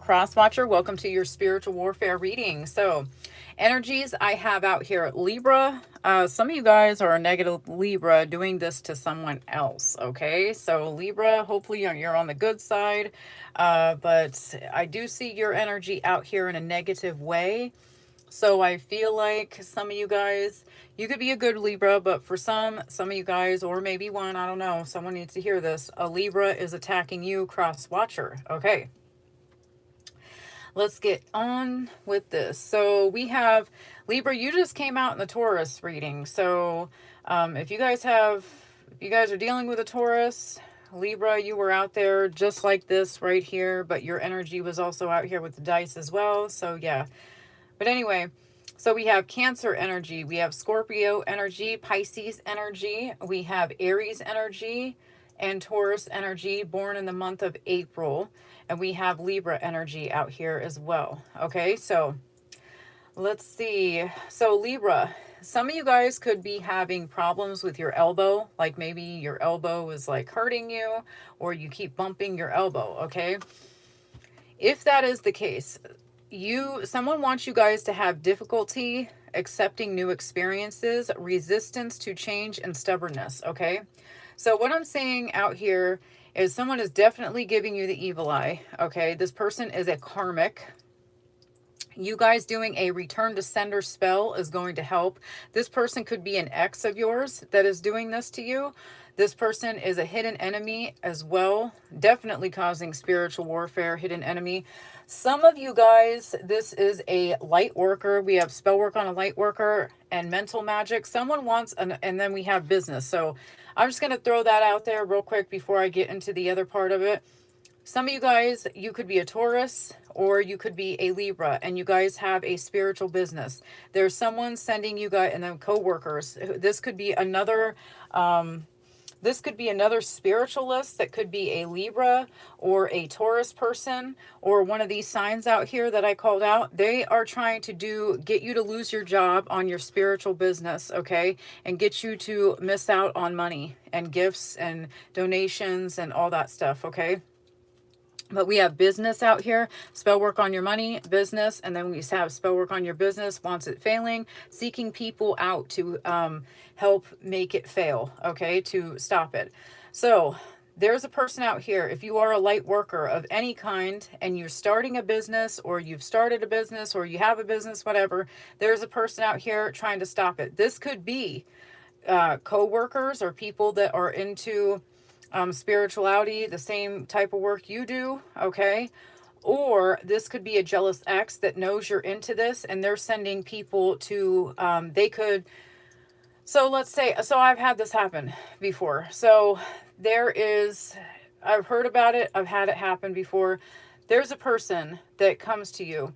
cross watcher. Welcome to your spiritual warfare reading. So, energies I have out here at Libra. Some of you guys are a negative Libra doing this to someone else. Okay, so Libra, hopefully you're on the good side, but I do see your energy out here in a negative way. So I feel like some of you guys, you could be a good Libra, but for some of you guys, or maybe one, I don't know, someone needs to hear this. A Libra is attacking you, cross watcher. Okay, let's get on with this. So we have Libra, you just came out in the Taurus reading. So if you guys are dealing with a Taurus, Libra, you were out there just like this right here, but your energy was also out here with the dice as well. So yeah. But anyway, so we have Cancer energy, we have Scorpio energy, Pisces energy, we have Aries energy, and Taurus energy, born in the month of April. And we have Libra energy out here as well. Okay, so let's see. So Libra, some of you guys could be having problems with your elbow, like maybe your elbow is like hurting you, or you keep bumping your elbow, okay? If that is the case, someone wants you guys to have difficulty accepting new experiences, resistance to change, and stubbornness, okay? So what I'm saying out here is someone is definitely giving you the evil eye, okay? This person is a karmic. You guys doing a return to sender spell is going to help. This person could be an ex of yours that is doing this to you. This person is a hidden enemy as well, definitely causing spiritual warfare, hidden enemy. Some of you guys, this is a light worker. We have spell work on a light worker and mental magic. Someone wants, and then we have business. So I'm just going to throw that out there real quick before I get into the other part of it. Some of you guys, you could be a Taurus or you could be a Libra, and you guys have a spiritual business. There's someone sending you guys, and then co-workers. This could be another spiritualist that could be a Libra or a Taurus person or one of these signs out here that I called out. They are trying to get you to lose your job on your spiritual business, okay? And get you to miss out on money and gifts and donations and all that stuff, okay? But we have business out here, spell work on your money, business, and then we have spell work on your business, wants it failing, seeking people out to help make it fail, okay, to stop it. So there's a person out here, if you are a light worker of any kind and you're starting a business or you've started a business or you have a business, whatever, there's a person out here trying to stop it. This could be co-workers or people that are into spirituality, the same type of work you do, okay? Or this could be a jealous ex that knows you're into this and they're sending people to, so let's say, so I've had this happen before. So I've heard about it, I've had it happen before. There's a person that comes to you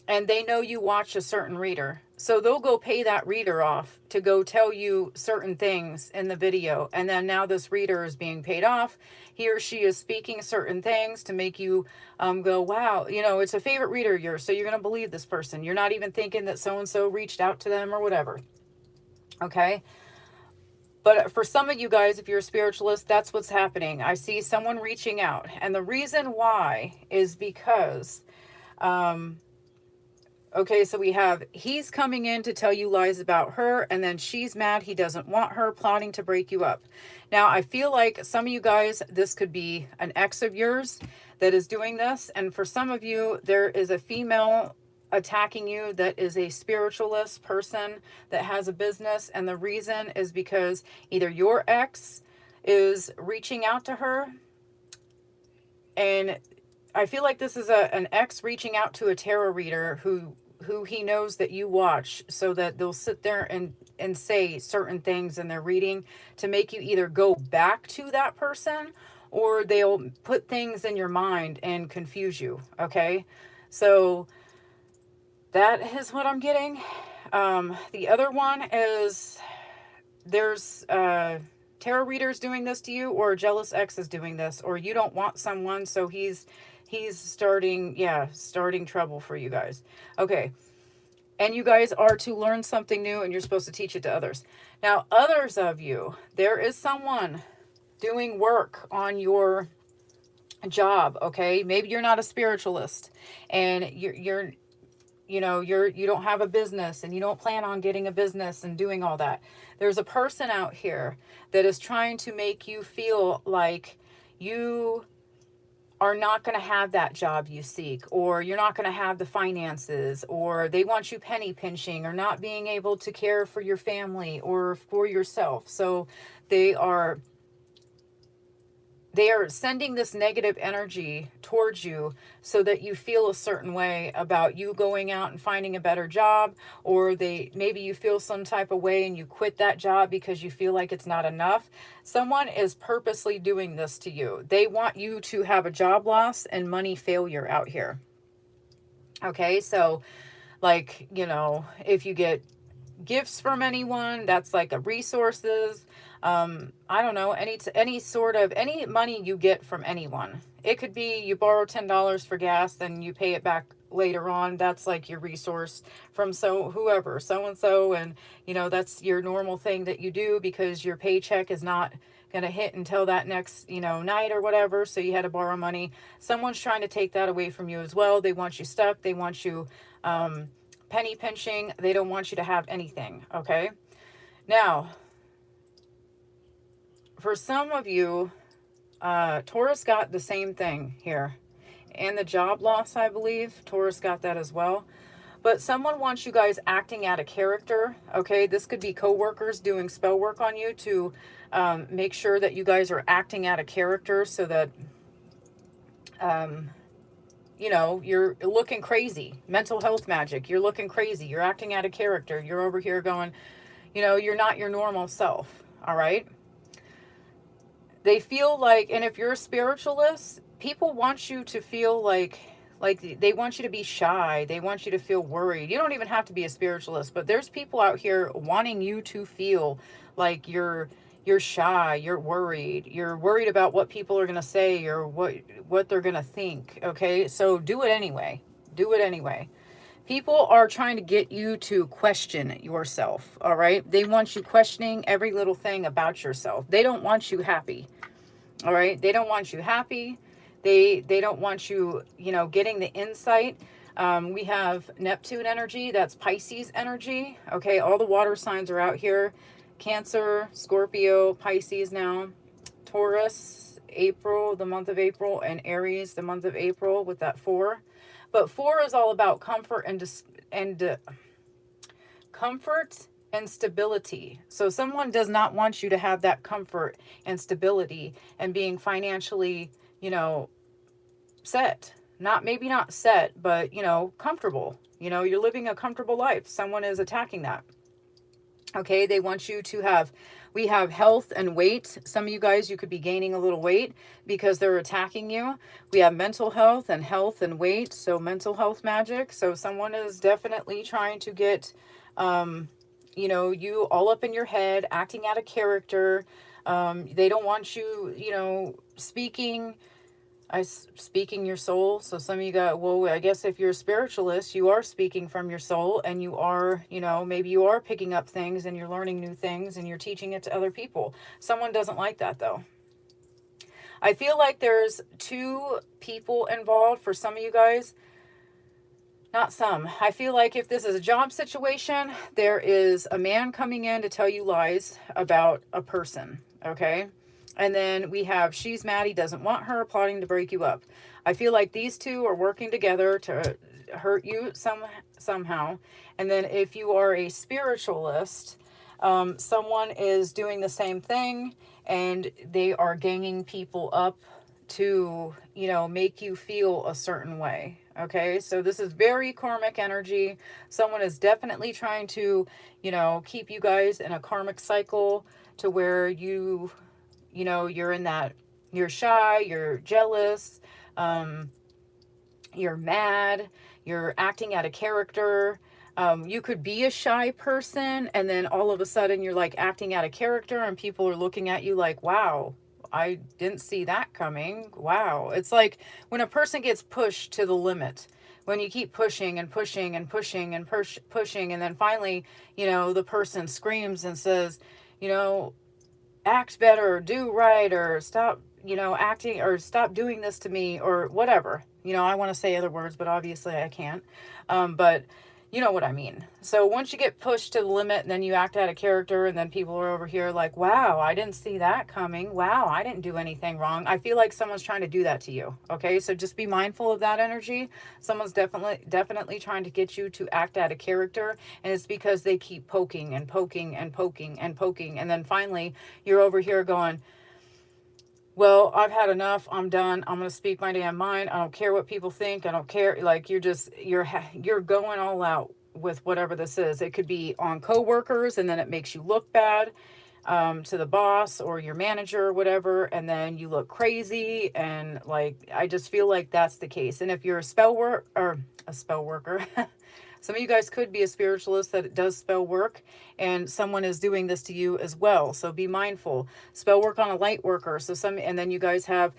and they know you watch a certain reader. So they'll go pay that reader off to go tell you certain things in the video. And then now this reader is being paid off. He or she is speaking certain things to make you go, wow, it's a favorite reader of yours. So you're going to believe this person. You're not even thinking that so-and-so reached out to them or whatever. Okay. But for some of you guys, if you're a spiritualist, that's what's happening. I see someone reaching out. And the reason why is because, okay, so we have, he's coming in to tell you lies about her, and then she's mad he doesn't want her, plotting to break you up. Now, I feel like some of you guys, this could be an ex of yours that is doing this, and for some of you, there is a female attacking you that is a spiritualist person that has a business, and the reason is because either your ex is reaching out to her, and I feel like this is an ex reaching out to a tarot reader who he knows that you watch, so that they'll sit there and say certain things in their reading to make you either go back to that person or they'll put things in your mind and confuse you, okay? So that is what I'm getting. The other one is there's tarot readers doing this to you, or a jealous ex is doing this, or you don't want someone, so he's starting trouble for you guys. Okay. And you guys are to learn something new and you're supposed to teach it to others. Now, others of you, there is someone doing work on your job. Okay, maybe you're not a spiritualist, and you don't have a business, and you don't plan on getting a business and doing all that. There's a person out here that is trying to make you feel like you are not going to have that job you seek, or you're not going to have the finances, or they want you penny pinching, or not being able to care for your family or for yourself. So they are they are sending this negative energy towards you so that you feel a certain way about you going out and finding a better job, or maybe you feel some type of way and you quit that job because you feel like it's not enough. Someone is purposely doing this to you. They want you to have a job loss and money failure out here. Okay, so like, if you get gifts from anyone, that's like a resources, I don't know, any sort of any money you get from anyone. It could be you borrow $10 for gas, then you pay it back later on. That's like your resource from whoever, so and so, and that's your normal thing that you do because your paycheck is not gonna hit until that next night or whatever, so you had to borrow money. Someone's trying to take that away from you as well. They want you stuck. They want you penny pinching. They don't want you to have anything. Okay, now for some of you, Taurus got the same thing here, and the job loss, I believe Taurus got that as well. But someone wants you guys acting out of character. Okay, this could be co-workers doing spell work on you to make sure that you guys are acting out of character, so that you're looking crazy. Mental health magic. You're looking crazy. You're acting out of character. You're over here going, you're not your normal self. All right. They feel like, and if you're a spiritualist, people want you to feel like they want you to be shy. They want you to feel worried. You don't even have to be a spiritualist, but there's people out here wanting you to feel like you're shy, you're worried about what people are going to say, or what they're going to think. Okay, so do it anyway. People are trying to get you to question yourself. All right, they want you questioning every little thing about yourself. They don't want you happy. All right, they don't want you happy. They don't want you getting the insight. We have Neptune energy, that's Pisces energy. Okay, all the water signs are out here. Cancer, Scorpio, Pisces now, Taurus, April, the month of April, and Aries, the month of April, with that 4. But 4 is all about comfort comfort and stability. So someone does not want you to have that comfort and stability and being financially, set. Maybe not set, but comfortable. You're living a comfortable life. Someone is attacking that. Okay, they want you to we have health and weight. Some of you guys, you could be gaining a little weight because they're attacking you. We have mental health and weight. So mental health magic. So someone is definitely trying to get, you all up in your head, acting out of character. They don't want you, speaking your soul. So some of you I guess if you're a spiritualist, you are speaking from your soul, and you are, maybe you are picking up things and you're learning new things and you're teaching it to other people. Someone doesn't like that though. I feel like there's 2 people involved for some of you guys. Not some. I feel like if this is a job situation, there is a man coming in to tell you lies about a person. Okay. And then we have, she's mad, he doesn't want her, plotting to break you up. I feel like these 2 are working together to hurt you somehow. And then if you are a spiritualist, someone is doing the same thing, and they are ganging people up to, make you feel a certain way. Okay, so this is very karmic energy. Someone is definitely trying to, keep you guys in a karmic cycle to where you're in that, you're shy, you're jealous, you're mad, you're acting out of character. You could be a shy person, and then all of a sudden you're like acting out of character, and people are looking at you like, wow, I didn't see that coming. Wow. It's like when a person gets pushed to the limit, when you keep pushing and pushing and pushing and pushing, and then finally, the person screams and says, act better, do right, or stop, acting, or stop doing this to me, or whatever. I want to say other words, but obviously I can't. But you know what I mean. So once you get pushed to the limit, and then you act out of character, and then people are over here like, wow, I didn't see that coming. Wow, I didn't do anything wrong. I feel like someone's trying to do that to you. Okay, so just be mindful of that energy. Someone's definitely trying to get you to act out of character, and it's because they keep poking and poking and poking and poking, and then finally you're over here going, well, I've had enough. I'm done. I'm going to speak my damn mind. I don't care what people think. I don't care. Like, you're going all out with whatever this is. It could be on coworkers, and then it makes you look bad to the boss or your manager or whatever, and then you look crazy. And like, I just feel like that's the case. And if you're a spell worker, some of you guys could be a spiritualist that does spell work, and someone is doing this to you as well. So be mindful. Spell work on a light worker. And then you guys have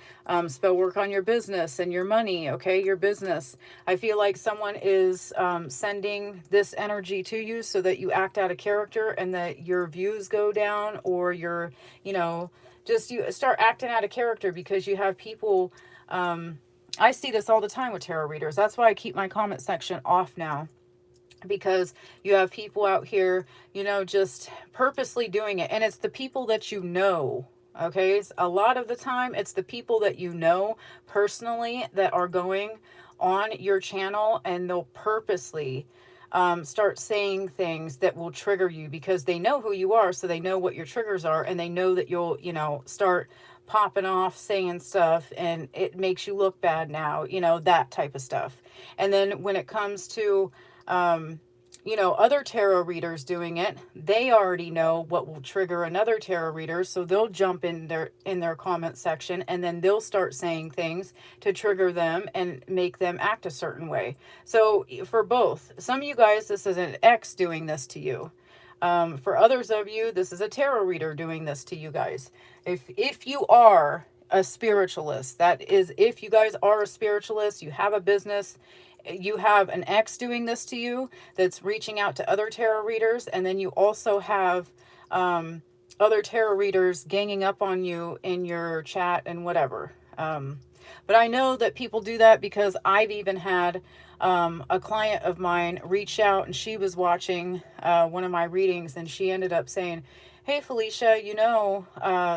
spell work on your business and your money. Okay, your business. I feel like someone is sending this energy to you so that you act out of character, and that your views go down, or you start acting out of character because you have people. I see this all the time with tarot readers. That's why I keep my comment section off now. Because you have people out here, just purposely doing it. And it's the people that you know. Okay. A lot of the time, it's the people that you know personally that are going on your channel, and they'll purposely start saying things that will trigger you, because they know who you are. So they know what your triggers are, and they know that you'll, start popping off saying stuff, and it makes you look bad now, that type of stuff. And then when it comes to other tarot readers doing it, they already know what will trigger another tarot reader, so they'll jump in their comment section, and then they'll start saying things to trigger them and make them act a certain way. So for both, some of you guys, this is an ex doing this to you. For others of you, this is a tarot reader doing this to you guys. If you are a spiritualist, that is, if you guys are a spiritualist, you have a business, you have an ex doing this to you that's reaching out to other tarot readers, and then you also have other tarot readers ganging up on you in your chat and whatever. But I know that people do that, because I've even had a client of mine reach out, and she was watching one of my readings, and she ended up saying, hey, Felicia,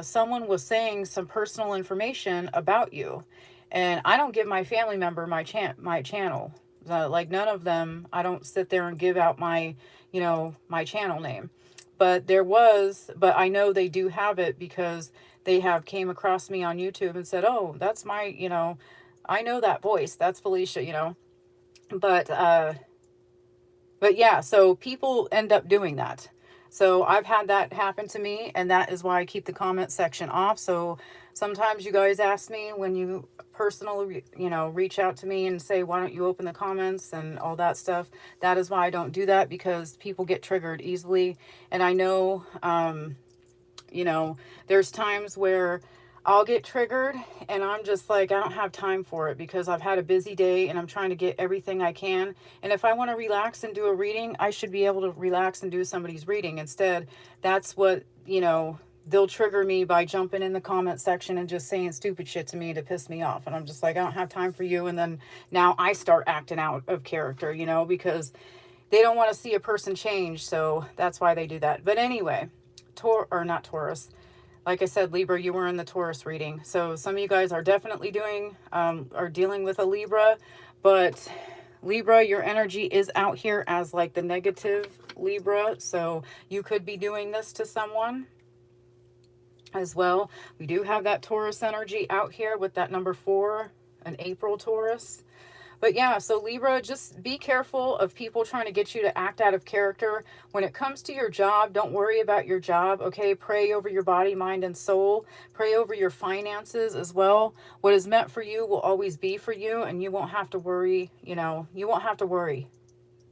someone was saying some personal information about you. And I don't give my family member my channel. Like, none of them, I don't sit there and give out my channel name. But I know they do have it, because they have came across me on YouTube and said, oh, that's my, I know that voice. That's Felicia, But yeah, so people end up doing that. So I've had that happen to me, and that is why I keep the comment section off. So sometimes you guys ask me, when you personally, reach out to me and say, why don't you open the comments and all that stuff. That is why I don't do that, because people get triggered easily. And I know, there's times where I'll get triggered, and I'm just like, I don't have time for it, because I've had a busy day and I'm trying to get everything I can. And if I want to relax and do a reading, I should be able to relax and do somebody's reading. Instead, that's what, they'll trigger me by jumping in the comment section and just saying stupid shit to me to piss me off. And I'm just like, I don't have time for you. And then now I start acting out of character, because they don't want to see a person change. So that's why they do that. But anyway, not Taurus. Like I said, Libra, you were in the Taurus reading. So some of you guys are definitely are dealing with a Libra. But Libra, your energy is out here as like the negative Libra. So you could be doing this to someone as well. We do have that Taurus energy out here with that number 4, an April Taurus. But yeah, so Libra, just be careful of people trying to get you to act out of character. When it comes to your job, don't worry about your job, okay? Pray over your body, mind, and soul. Pray over your finances as well. What is meant for you will always be for you, and you won't have to worry, you won't have to worry.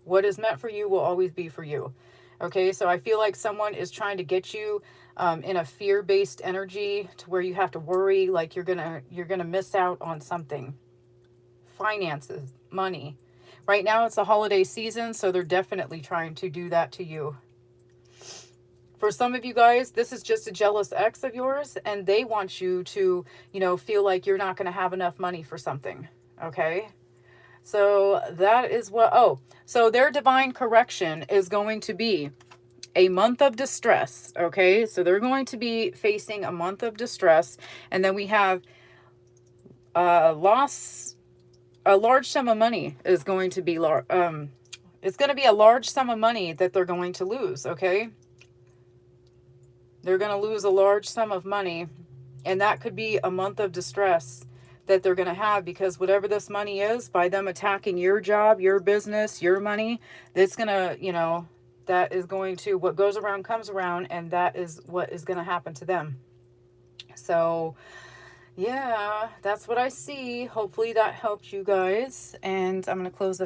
What is meant for you will always be for you. Okay, so I feel like someone is trying to get you in a fear-based energy to where you have to worry, like you're gonna miss out on something. Finances, money. Right now it's a holiday season, so they're definitely trying to do that to you. For some of you guys, this is just a jealous ex of yours, and they want you to, you know, feel like you're not going to have enough money for something. Okay? So that is what, oh, so their divine correction is going to be a month of distress. Okay? So they're going to be facing a month of distress. And then we have loss, a large sum of money is going to be, it's going to be a large sum of money that they're going to lose. Okay? They're going to lose a large sum of money, and that could be a month of distress that they're going to have, because whatever this money is, by them attacking your job, your business, your money, that's going to, you know, that is going to, what goes around comes around, and that is what is going to happen to them. So yeah, that's what I see. Hopefully that helped you guys, and I'm going to close it